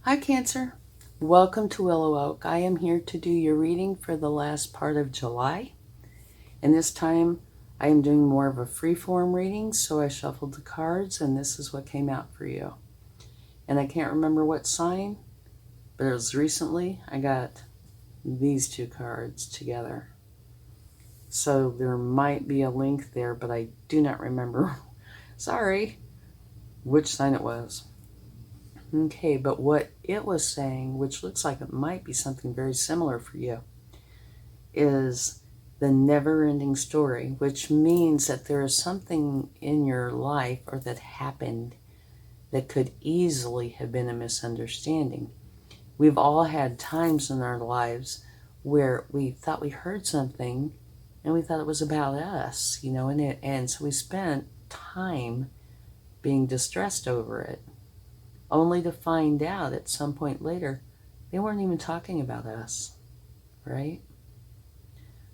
Hi Cancer, welcome to WillowOAK. I am here to do your reading for the last part of July, and this time I am doing more of a free-form reading, so I shuffled the cards and this is what came out for you. And I can't remember what sign, but it was recently I got these two cards together. So there might be a link there, but I do not remember, sorry, which sign it was. Okay, but what it was saying, which looks like it might be something very similar for you, is the never-ending story, which means that there is something in your life or that happened that could easily have been a misunderstanding. We've all had times in our lives where we thought we heard something and we thought it was about us, and so we spent time being distressed over it, only to find out at some point later they weren't even talking about us, right?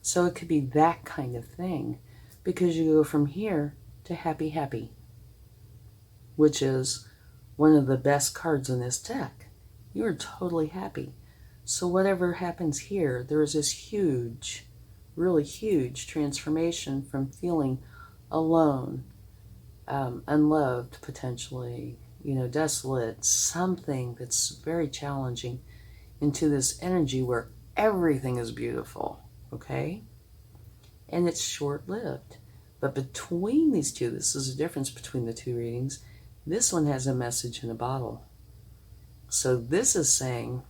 So it could be that kind of thing, because you go from here to happy, happy, which is one of the best cards in this deck. You are totally happy. So whatever happens here, there is this huge, really huge transformation from feeling alone, unloved potentially, desolate, something that's very challenging, into this energy where everything is beautiful, okay? And it's short-lived. But between these two, this is the difference between the two readings, this one has a message in a bottle. So this is saying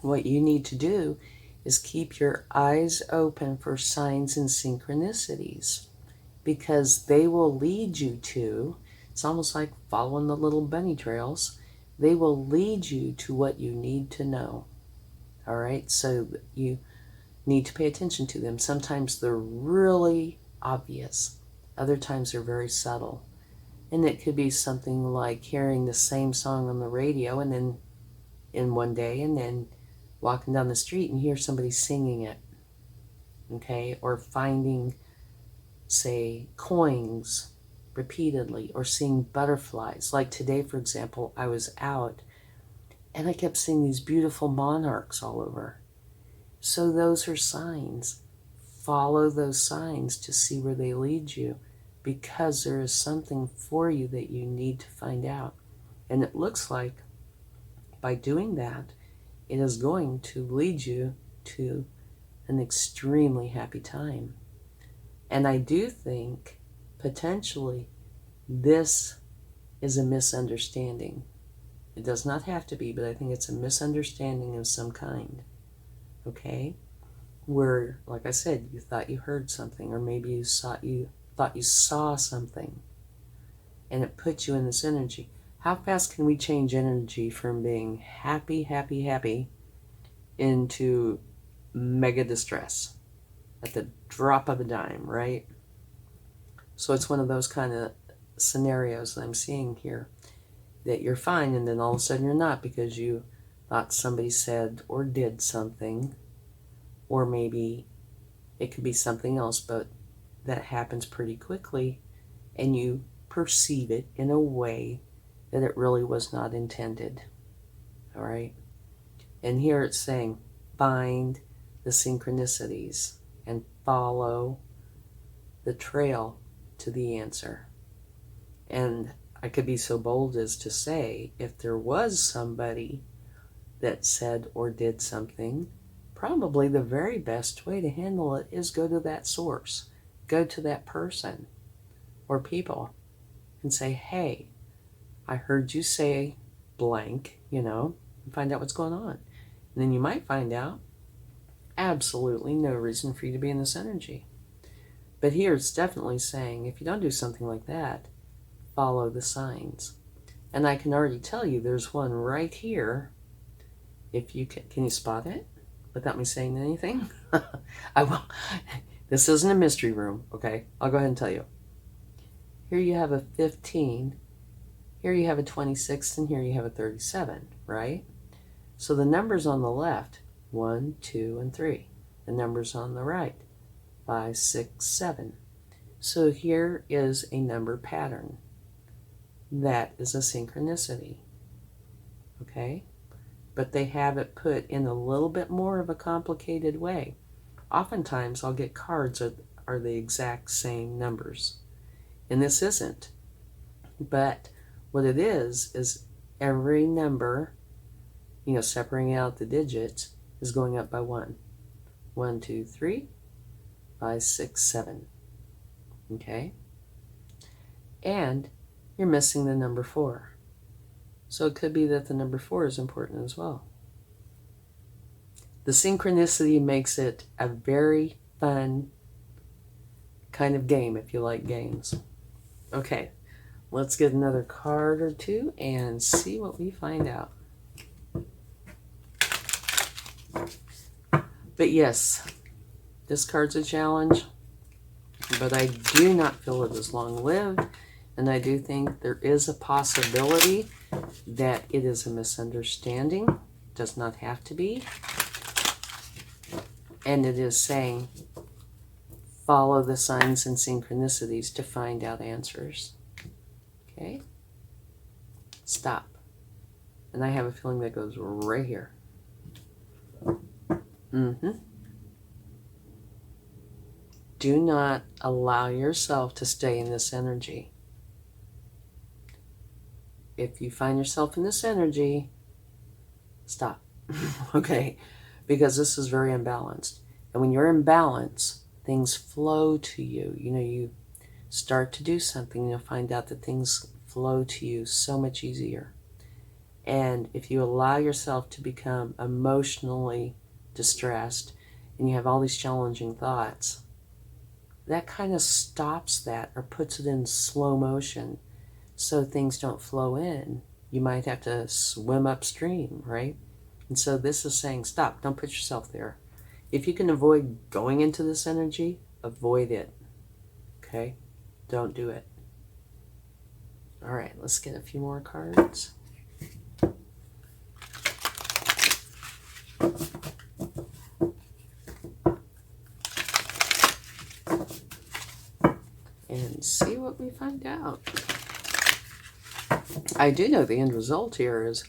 what you need to do is keep your eyes open for signs and synchronicities, because they will lead you to, it's almost like following the little bunny trails, they will lead you to what you need to know. All right, so you need to pay attention to them. Sometimes they're really obvious, other times they're very subtle. And it could be something like hearing the same song on the radio and then in one day, and then walking down the street and hear somebody singing it, okay? Or finding, say, coins repeatedly, or seeing butterflies. Like today, for example, I was out and I kept seeing these beautiful monarchs all over. So those are signs. Follow those signs to see where they lead you, because there is something for you that you need to find out. And it looks like by doing that, it is going to lead you to an extremely happy time. And I do think potentially this is a misunderstanding. It does not have to be, but I think it's a misunderstanding of some kind, okay? Where, like I said, you thought you heard something, or maybe you thought you saw something, and it put you in this energy. How fast can we change energy from being happy, happy, happy into mega distress at the drop of a dime, right? So it's one of those kind of scenarios that I'm seeing here, that you're fine and then all of a sudden you're not, because you thought somebody said or did something, or maybe it could be something else, but that happens pretty quickly and you perceive it in a way that it really was not intended. All right? And here it's saying, find the synchronicities and follow the trail to the answer. And I could be so bold as to say, if there was somebody that said or did something, probably the very best way to handle it is go to that source. Go to that person or people and say, hey, I heard you say blank, and find out what's going on. And then you might find out absolutely no reason for you to be in this energy. But here it's definitely saying, if you don't do something like that, follow the signs. And I can already tell you there's one right here. If you can you spot it without me saying anything? I will. This isn't a mystery room, okay? I'll go ahead and tell you. Here you have a 15, here you have a 26, and here you have a 37, right? So the numbers on the left, 1, 2, and 3. The numbers on the right, 5, 6, 7. So here is a number pattern. That is a synchronicity, okay? but they have it put in a little bit more of a complicated way. Oftentimes I'll get cards that are the exact same numbers, and this isn't. But what it is every number, separating out the digits, is going up by 1. 1, 2, 3, 5, 6, 7. Okay? And you're missing the number 4. So it could be that the number 4 is important as well. The synchronicity makes it a very fun kind of game if you like games. Okay, let's get another card or two and see what we find out. But yes, this card's a challenge, but I do not feel it is long-lived, and I do think there is a possibility that it is a misunderstanding. It does not have to be. And it is saying, follow the signs and synchronicities to find out answers. Okay? Stop. And I have a feeling that goes right here. Do not allow yourself to stay in this energy. If you find yourself in this energy, stop. Okay? Because this is very imbalanced. And when you're in balance, things flow to you. You start to do something, you'll find out that things flow to you so much easier. And if you allow yourself to become emotionally distressed and you have all these challenging thoughts, that kind of stops that or puts it in slow motion so things don't flow in. You might have to swim upstream, right? And so this is saying, stop, don't put yourself there. If you can avoid going into this energy, avoid it. Okay? Don't do it. All right, let's get a few more cards. And see what we find out. I do know the end result here is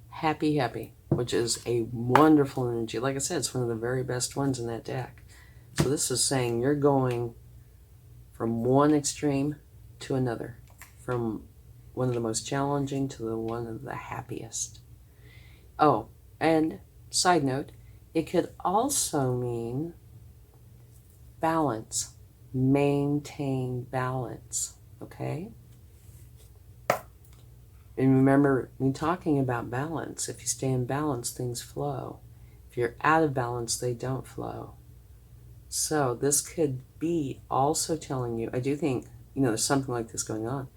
happy, happy, which is a wonderful energy. Like I said, it's one of the very best ones in that deck. So this is saying you're going from one extreme to another, from one of the most challenging to the one of the happiest. Oh, and side note, it could also mean balance. Maintain balance, okay? And remember me talking about balance. If you stay in balance, things flow. If you're out of balance, they don't flow. So this could be also telling you, I do think, there's something like this going on.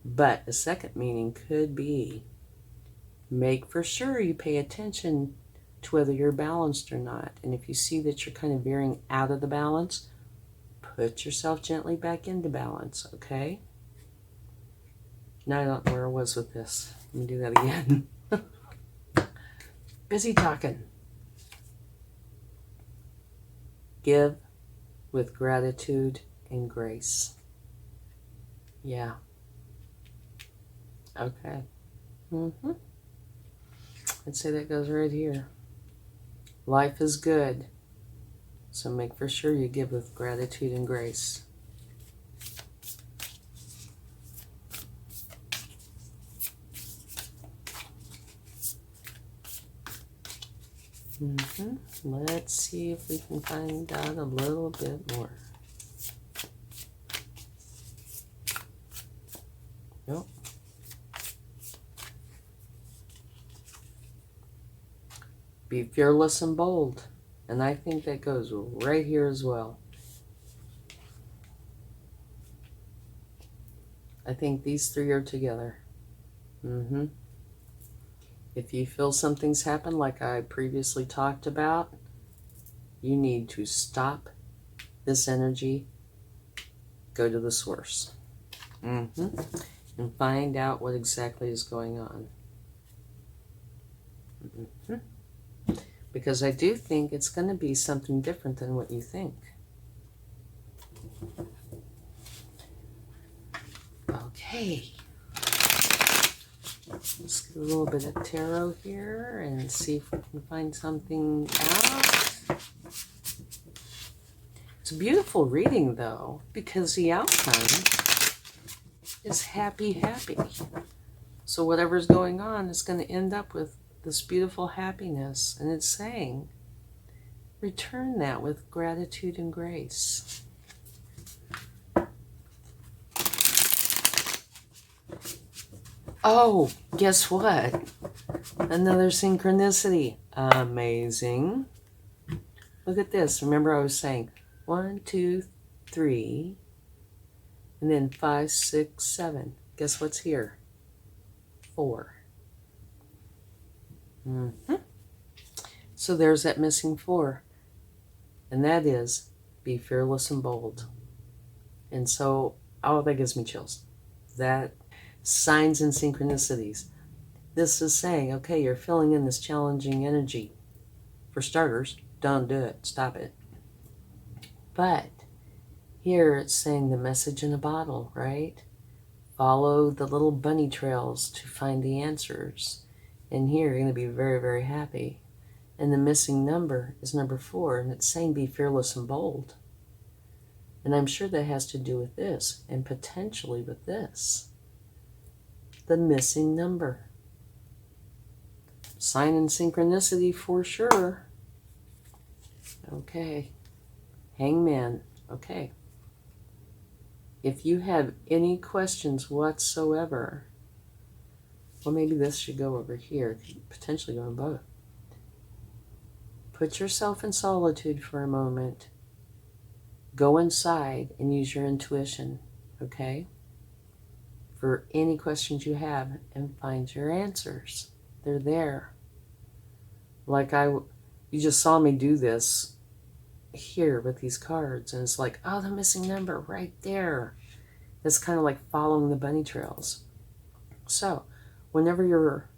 But a second meaning could be, make for sure you pay attention to whether you're balanced or not. And if you see that you're kind of veering out of the balance, put yourself gently back into balance, okay? Now I don't know where I was with this. Let me do that again. Busy talking. Give with gratitude and grace. Yeah. Okay. I'd say that goes right here. Life is good, so make for sure you give with gratitude and grace. Let's see if we can find out a little bit more. Nope. Be fearless and bold. And I think that goes right here as well. I think these three are together. If you feel something's happened, like I previously talked about, you need to stop this energy, go to the source, and find out what exactly is going on. Because I do think it's going to be something different than what you think. Okay. Let's a little bit of tarot here and see if we can find something out. It's a beautiful reading, though, because the outcome is happy, happy. So whatever's going on is going to end up with this beautiful happiness. And it's saying, return that with gratitude and grace. Oh, guess what? Another synchronicity. Amazing. Look at this. Remember I was saying 1, 2, 3, and then 5, 6, 7. Guess what's here? 4. So there's that missing 4. And that is, be fearless and bold. And so, oh, that gives me chills. That signs and synchronicities. This is saying, okay, you're filling in this challenging energy. For starters, don't do it. Stop it. But here it's saying the message in a bottle, right? Follow the little bunny trails to find the answers. And here you're going to be very, very happy. And the missing number is number 4. And it's saying be fearless and bold. And I'm sure that has to do with this. And potentially with this. The missing number. Sign and synchronicity for sure. Okay. Hangman. Okay. If you have any questions whatsoever, well, maybe this should go over here. Potentially go in both. Put yourself in solitude for a moment. Go inside and use your intuition. Okay? For any questions you have, and find your answers. They're there. Like you just saw me do this here with these cards, and it's like, oh, the missing number right there. It's kind of like following the bunny trails. So, whenever you're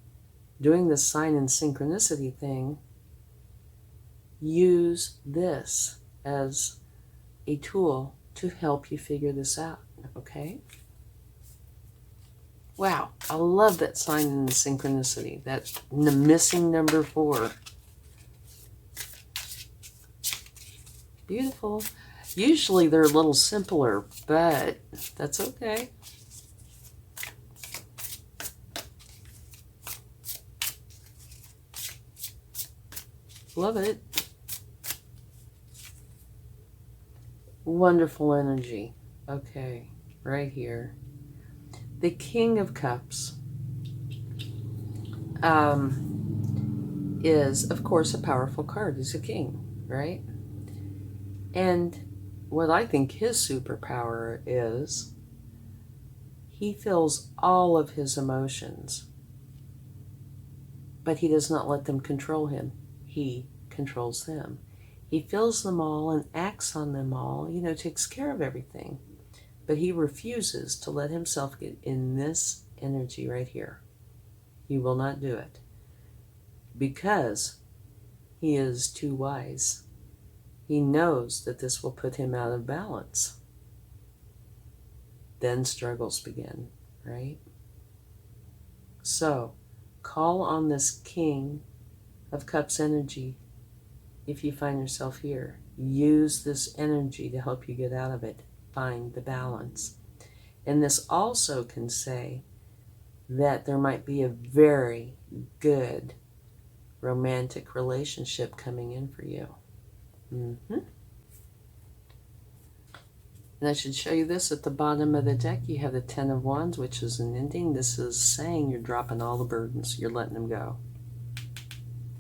doing this sign and synchronicity thing, use this as a tool to help you figure this out, okay? Wow, I love that sign and synchronicity. That's the missing number 4. Beautiful. Usually they're a little simpler, but that's okay. Love it. Wonderful energy. Okay, right here. The King of Cups is, of course, a powerful card. He's a king, right? And what I think his superpower is, he feels all of his emotions, but he does not let them control him. He controls them. He feels them all and acts on them all, takes care of everything. But he refuses to let himself get in this energy right here. He will not do it. Because he is too wise. He knows that this will put him out of balance. Then struggles begin, right? So, call on this King of Cups energy if you find yourself here. Use this energy to help you get out of it. Find the balance. And this also can say that there might be a very good romantic relationship coming in for you. And I should show you this at the bottom of the deck. You have the 10 of Wands, which is an ending. This is saying you're dropping all the burdens. You're letting them go.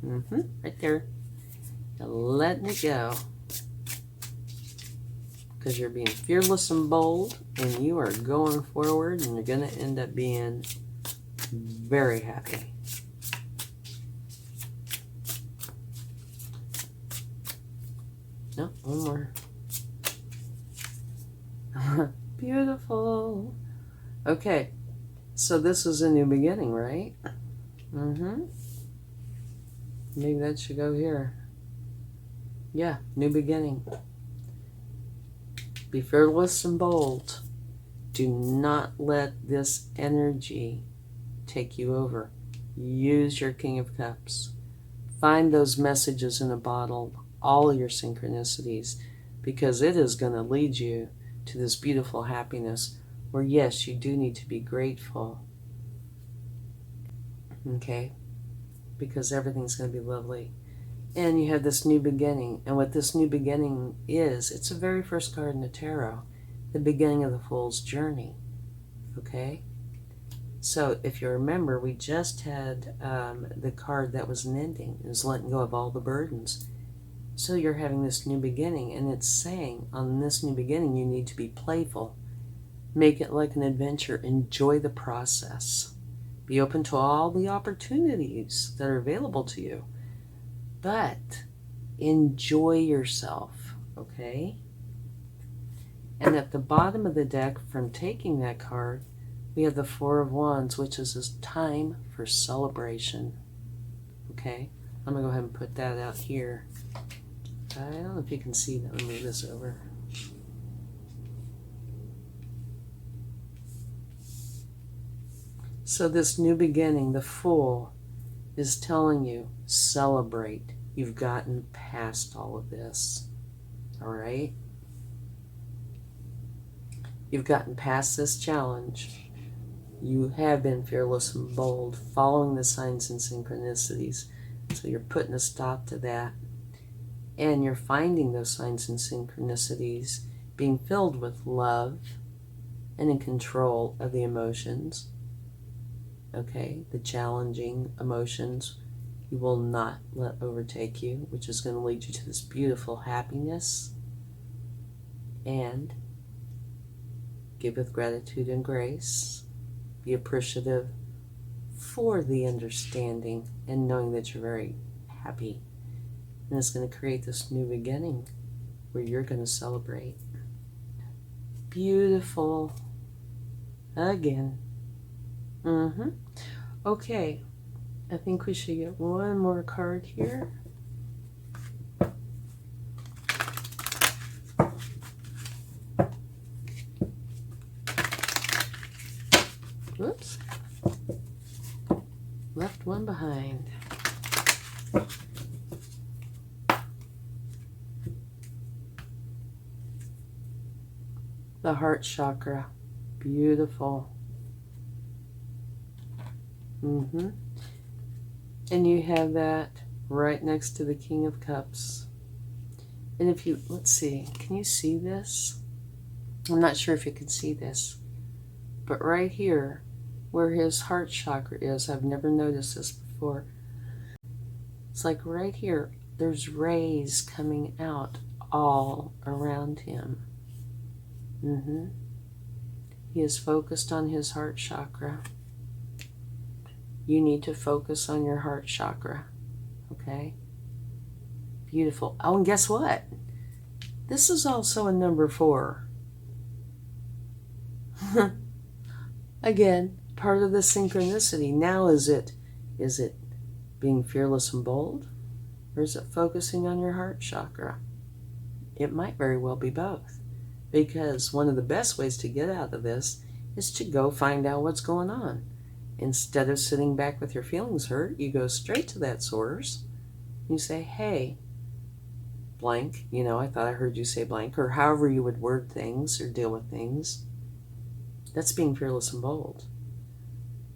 Right there. You're letting it go. Because you're being fearless and bold, and you are going forward, and you're going to end up being very happy. No, one more. Beautiful. Okay, so this is a new beginning, right? Maybe that should go here. Yeah, new beginning. Be fearless and bold. Do not let this energy take you over. Use your King of Cups. Find those messages in a bottle, all your synchronicities, because it is going to lead you to this beautiful happiness where, yes, you do need to be grateful. Okay? Because everything's going to be lovely. And you have this new beginning. And what this new beginning is, it's the very first card in the tarot, the beginning of the Fool's journey. Okay? So if you remember, we just had the card that was an ending. It was letting go of all the burdens. So you're having this new beginning, and it's saying on this new beginning you need to be playful. Make it like an adventure. Enjoy the process. Be open to all the opportunities that are available to you. But enjoy yourself, okay? And at the bottom of the deck, from taking that card, we have the Four of Wands, which is a time for celebration, okay? I'm going to go ahead and put that out here. I don't know if you can see that. Let me move this over. So this new beginning, the Fool, is telling you, celebrate. You've gotten past all of this. All right? You've gotten past this challenge. You have been fearless and bold, following the signs and synchronicities. So you're putting a stop to that. And you're finding those signs and synchronicities being filled with love and in control of the emotions. Okay, the challenging emotions you will not let overtake you, which is going to lead you to this beautiful happiness. And give with gratitude and grace. Be appreciative for the understanding and knowing that you're very happy. And it's going to create this new beginning where you're going to celebrate. Beautiful. Again. Okay, I think we should get one more card here. Whoops. Left one behind. The heart chakra. Beautiful. And you have that right next to the King of Cups. And if you, let's see, can you see this? I'm not sure if you can see this, but right here where his heart chakra is, I've never noticed this before. It's like right here, there's rays coming out all around him. He is focused on his heart chakra. You need to focus on your heart chakra, okay? Beautiful. Oh, and guess what? This is also a number 4. Again, part of the synchronicity. Now is it being fearless and bold? Or is it focusing on your heart chakra? It might very well be both. Because one of the best ways to get out of this is to go find out what's going on. Instead of sitting back with your feelings hurt, you go straight to that source. You say, hey, blank, I thought I heard you say blank, or however you would word things or deal with things. That's being fearless and bold.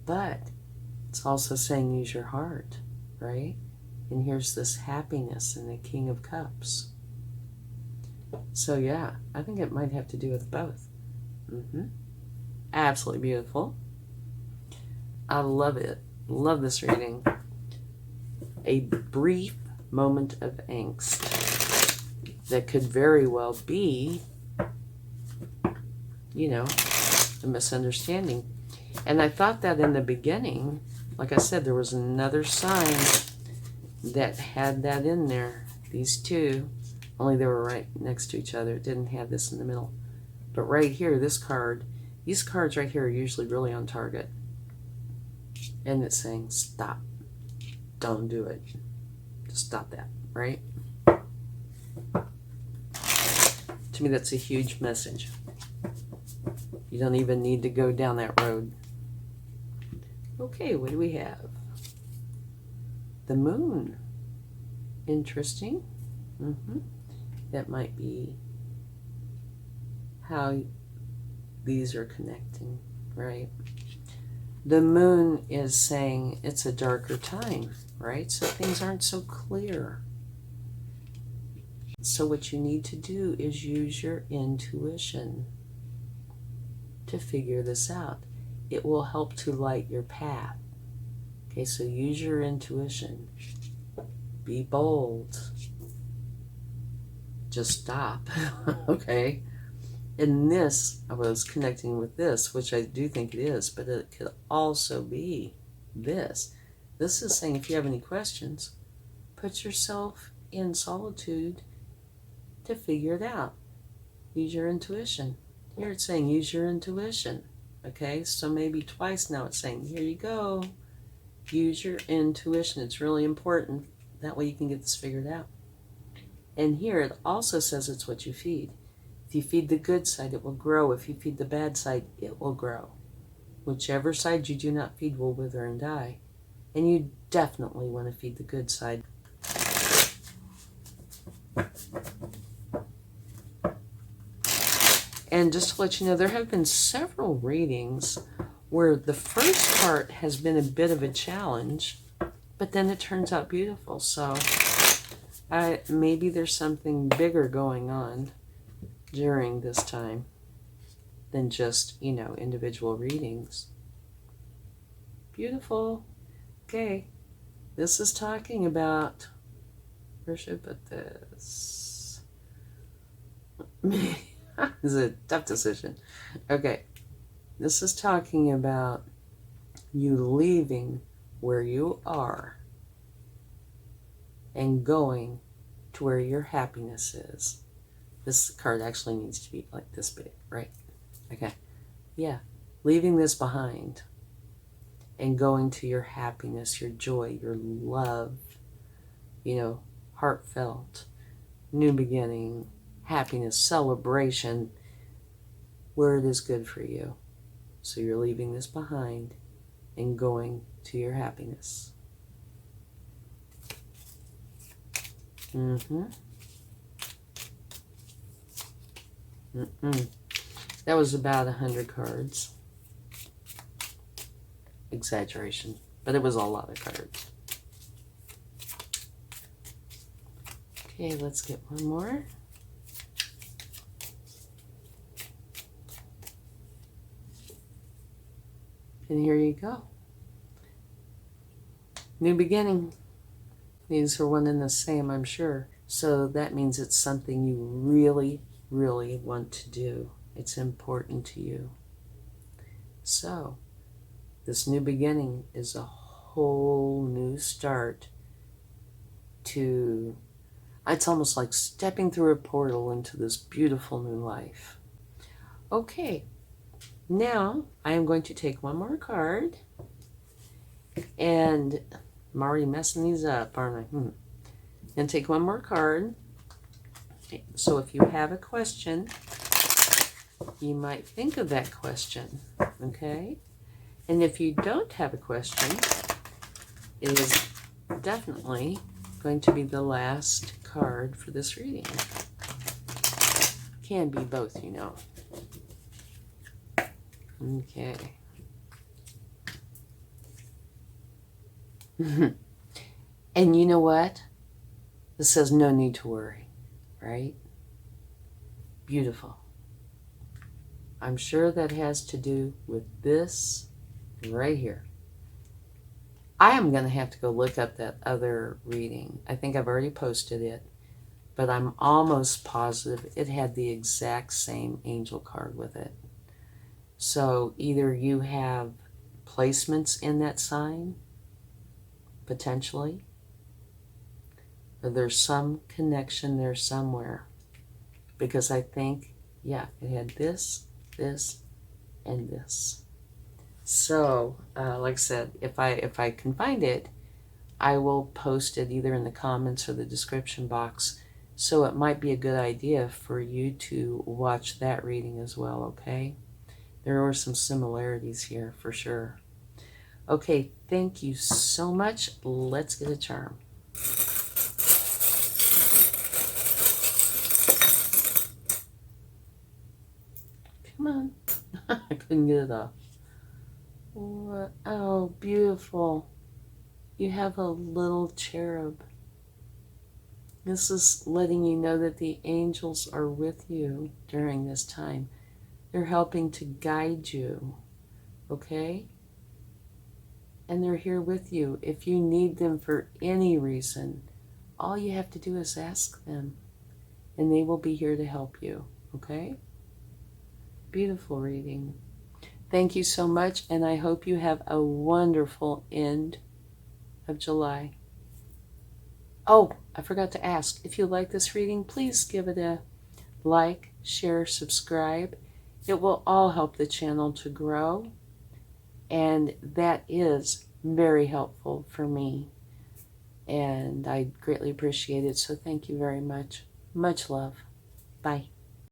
But it's also saying use your heart, right? And here's this happiness in the King of Cups. So yeah, I think it might have to do with both. Absolutely beautiful. I love it. Love this reading. A brief moment of angst that could very well be, a misunderstanding. And I thought that in the beginning, like I said, there was another sign that had that in there. These two, only they were right next to each other. It didn't have this in the middle. But right here, this card, these cards right here are usually really on target. And it's saying, stop. Don't do it. Just stop that, right? To me, that's a huge message. You don't even need to go down that road. Okay, what do we have? the moon. Interesting. That might be how these are connecting, right? The moon is saying it's a darker time, right? So things aren't so clear. So what you need to do is use your intuition to figure this out. It will help to light your path. Okay, so use your intuition. Be bold. Just stop, okay? And this, I was connecting with this, which I do think it is, but it could also be this. This is saying if you have any questions, put yourself in solitude to figure it out. Use your intuition. Here it's saying use your intuition, okay? So maybe twice now it's saying, here you go. Use your intuition. It's really important. That way you can get this figured out. And here it also says it's what you feed. If you feed the good side, it will grow. If you feed the bad side, it will grow. Whichever side you do not feed will wither and die. And you definitely want to feed the good side. And just to let you know, there have been several readings where the first part has been a bit of a challenge, but then it turns out beautiful. So maybe there's something bigger going on during this time than just, individual readings. Beautiful. Okay. This is talking about, where should I put this? This is a tough decision. Okay. This is talking about you leaving where you are and going to where your happiness is. This card actually needs to be like this big, right? Okay. Yeah. Leaving this behind and going to your happiness, your joy, your love, heartfelt, new beginning, happiness, celebration, where it is good for you. So you're leaving this behind and going to your happiness. That was about 100 cards. Exaggeration, but it was a lot of cards. Okay, let's get one more. And here you go. New beginning. These are one and the same, I'm sure. So that means it's something you really, really want to do. It's important to you. So, this new beginning is a whole new start to, it's almost like stepping through a portal into this beautiful new life. Okay, now I am going to take one more card, and I'm already messing these up, aren't I? And take one more card. So if you have a question, you might think of that question, okay? And if you don't have a question, it is definitely going to be the last card for this reading. Can be both, Okay. And you know what? This says no need to worry, right? Beautiful. I'm sure that has to do with this right here. I am going to have to go look up that other reading. I think I've already posted it, but I'm almost positive it had the exact same angel card with it. So either you have placements in that sign, potentially, or there's some connection there somewhere. Because I think, yeah, it had this, this, and this. So, like I said, if I can find it, I will post it either in the comments or the description box. So it might be a good idea for you to watch that reading as well, okay? There are some similarities here for sure. Okay, thank you so much. Let's get a charm. Come on. I couldn't get it off. Oh, beautiful. You have a little cherub. This is letting you know that the angels are with you during this time. They're helping to guide you, okay? And they're here with you. If you need them for any reason, all you have to do is ask them, and they will be here to help you, okay? Beautiful reading. Thank you so much, and I hope you have a wonderful end of July. Oh, I forgot to ask, if you like this reading, please give it a like, share, subscribe. It will all help the channel to grow, and that is very helpful for me, and I greatly appreciate it, so thank you very much. Much love. Bye.